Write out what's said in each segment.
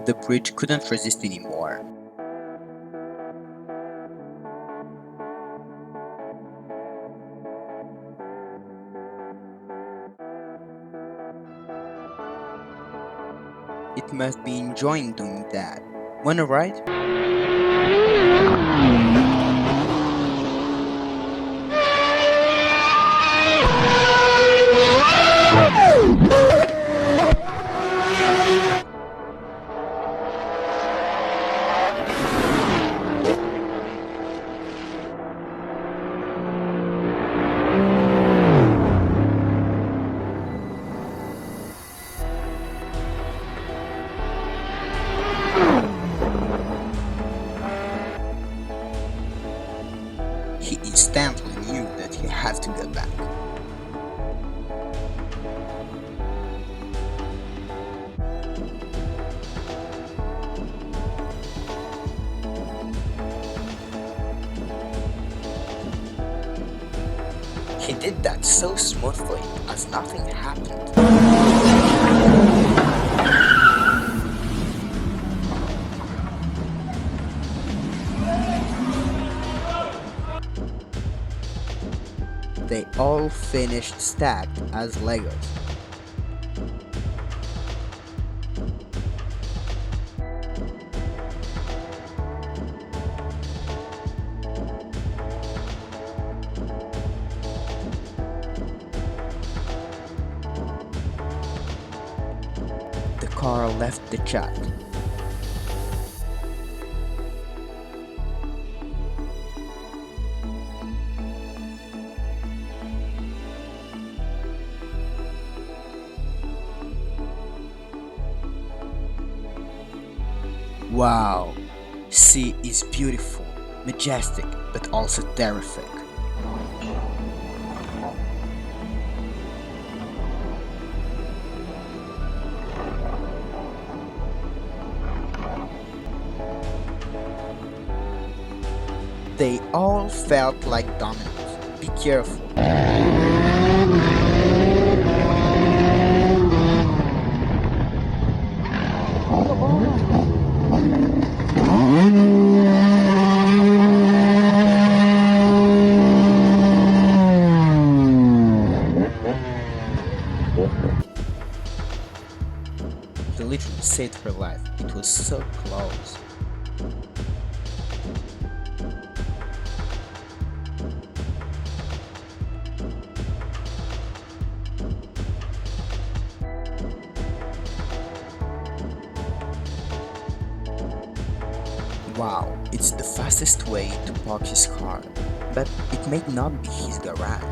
The bridge couldn't resist anymore. It must be enjoying doing that. Wanna ride? He instantly knew that he had to get back. He did that so smoothly as nothing happened. They all finished stacked as Legos. The car left the chat. Wow, sea is beautiful, majestic, but also terrific. They all felt like dominoes. Be careful. He literally saved her life. It was so close. Wow, it's the fastest way to park his car, but it may not be his garage.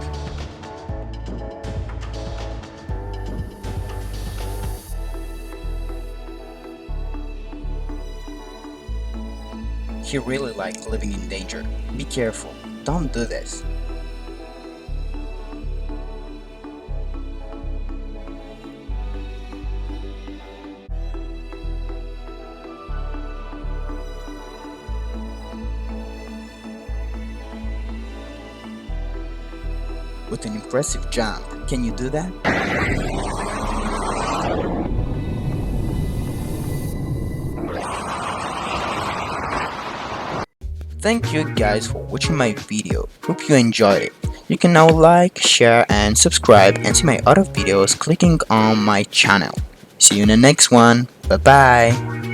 He really liked living in danger. Be careful, don't do this. With an impressive jump, can you do that? Thank you guys for watching my video. Hope you enjoyed it. You can now like, share and subscribe and see my other videos clicking on my channel. See you in the next one. Bye bye.